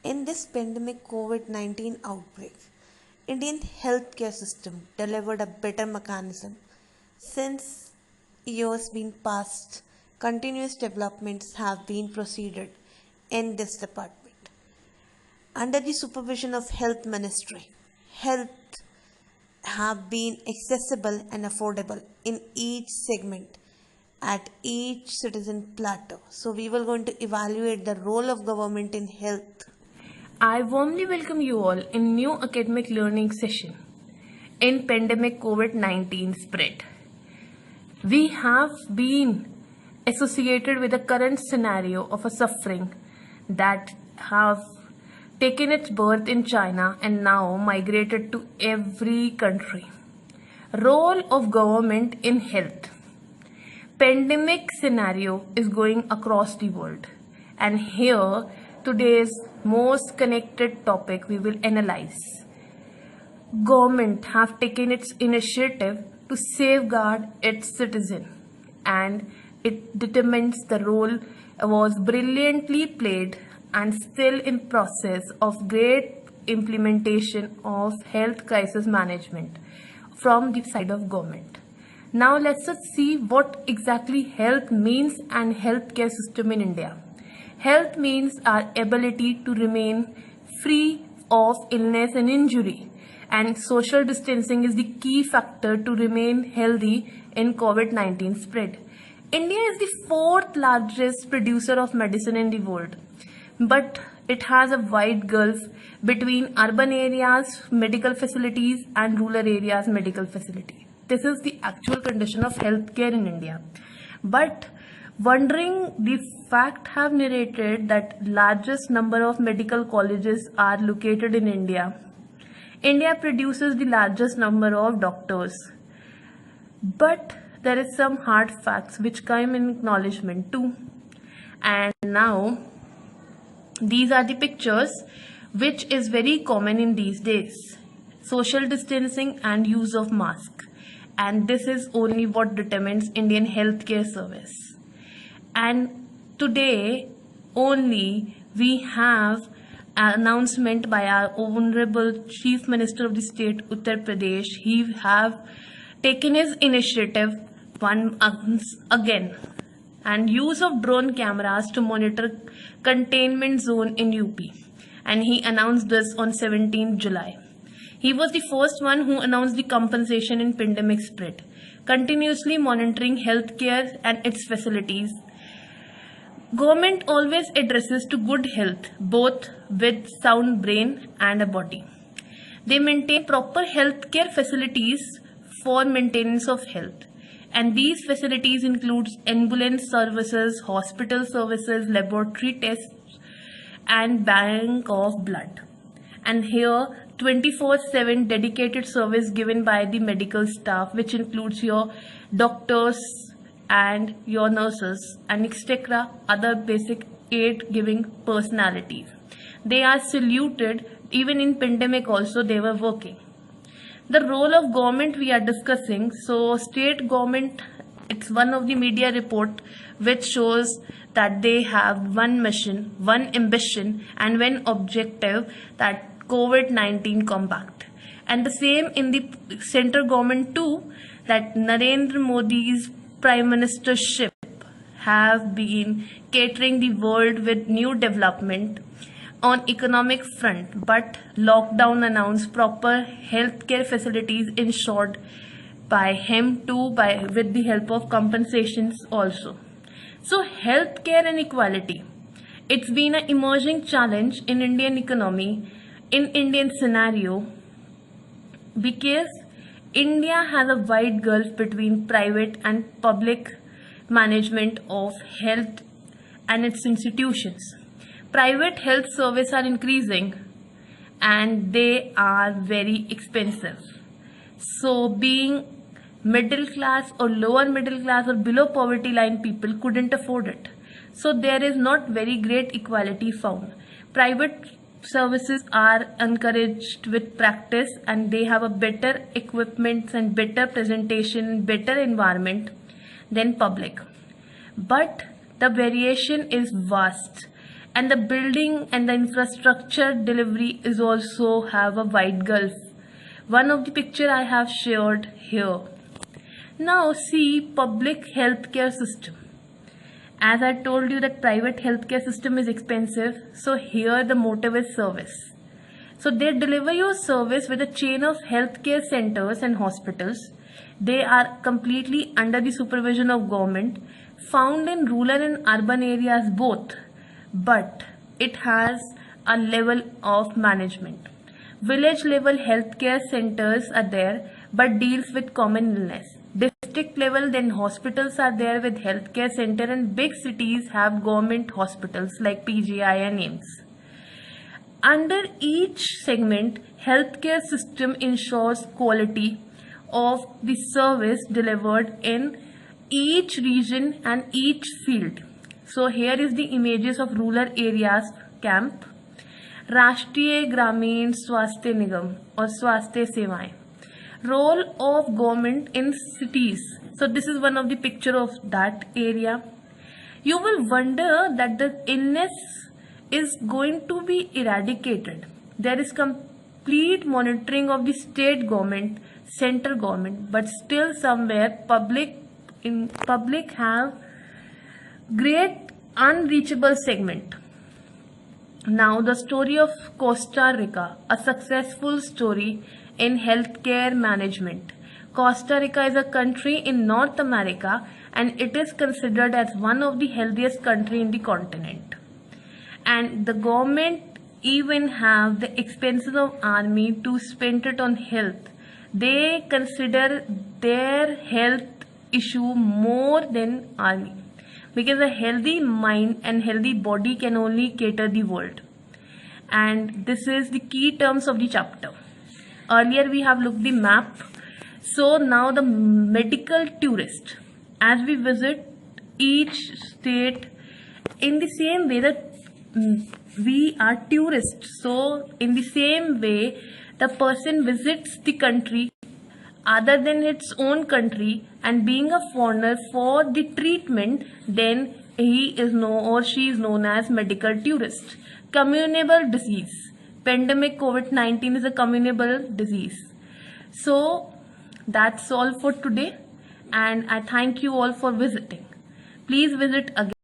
In this pandemic COVID-19 outbreak, Indian healthcare system delivered a better mechanism. Since years been passed, continuous developments have been proceeded in this department. Under the supervision of Health Ministry, health have been accessible and affordable in each segment at each citizen plateau. So we were going to evaluate the role of government in health. I warmly welcome you all in new academic learning session in pandemic COVID-19 spread. We have been associated with the current scenario of a suffering that have taken its birth in China and now migrated to every country. Role of government in health. Pandemic scenario is going across the world, and here today's most connected topic we will analyze. Government have taken its initiative to safeguard its citizen, and it determines the role was brilliantly played and still in process of great implementation of health crisis management from the side of government. Now let's just see what exactly health means and healthcare system in India. Health means our ability to remain free of illness and injury, and social distancing is the key factor to remain healthy in COVID-19 spread. India is the fourth largest producer of medicine in the world, but it has a wide gulf between urban areas medical facilities and rural areas medical facilities. This is the actual condition of healthcare in India. But wondering, the fact have narrated that largest number of medical colleges are located in India. India produces the largest number of doctors. But there is some hard facts which come in acknowledgement too. And now these are the pictures which is very common in these days. Social distancing and use of mask. And this is only what determines Indian healthcare service. And today only we have an announcement by our Honorable Chief Minister of the state Uttar Pradesh. He have taken his initiative once again and use of drone cameras to monitor containment zone in UP, and he announced this on 17th July. He was the first one who announced the compensation in pandemic spread, continuously monitoring healthcare and its facilities. Government always addresses to good health, both with sound brain and a body. They maintain proper healthcare facilities for maintenance of health. And these facilities include ambulance services, hospital services, laboratory tests, and bank of blood. And here 24/7 dedicated service given by the medical staff, which includes your doctors and your nurses and etc. other basic aid giving personalities. They are saluted. Even in pandemic also they were working. The role of government we are discussing. So state government, it's one of the media report which shows that they have one mission, one ambition and one objective, that COVID-19 compact. And the same in the central government too, that Narendra Modi's prime ministership have been catering the world with new development on economic front, but lockdown announced proper healthcare facilities ensured by him too, with the help of compensations also. So healthcare and equality, it's been an emerging challenge in Indian economy, in Indian scenario, because India has a wide gulf between private and public management of health and its institutions. Private health services are increasing and they are very expensive. So being middle class or lower middle class or below poverty line people couldn't afford it. So there is not very great equality found. Private services are encouraged with practice and they have a better equipment and better presentation, better environment than public. But the variation is vast and the building and the infrastructure delivery is also have a wide gulf. One of the picture I have shared here. Now see public healthcare system. As I told you that private healthcare system is expensive, so here the motive is service. So they deliver your service with a chain of healthcare centers and hospitals. They are completely under the supervision of government, found in rural and urban areas both, but it has a level of management. Village level healthcare centers are there but deals with common illness. District level then hospitals are there with healthcare center, and big cities have government hospitals like PGI and AIIMS. Under each segment, healthcare system ensures quality of the service delivered in each region and each field. So here is the images of rural areas camp. राष्ट्रीय ग्रामीण स्वास्थ्य निगम और स्वास्थ्य सेवाएं. Role of government in cities. So this is one of the picture of that area. You will wonder that the illness is going to be eradicated. There is complete monitoring of the state government, central government, but still somewhere public have great unreachable segment. Now the story of Costa Rica, a successful story in healthcare management. Costa Rica is a country in North America and it is considered as one of the healthiest country in the continent. And the government even have the expenses of army to spend it on health. They consider their health issue more than army, because a healthy mind and healthy body can only cater the world. And this is the key terms of the chapter. Earlier we have looked the map. So now the medical tourist, as we visit each state, in the same way that we are tourists, so in the same way the person visits the country other than its own country and being a foreigner for the treatment, then he is known or she is known as medical tourist. Communicable disease. Pandemic COVID-19 is a communicable disease. So that's all for today, and I thank you all for visiting. Please visit again.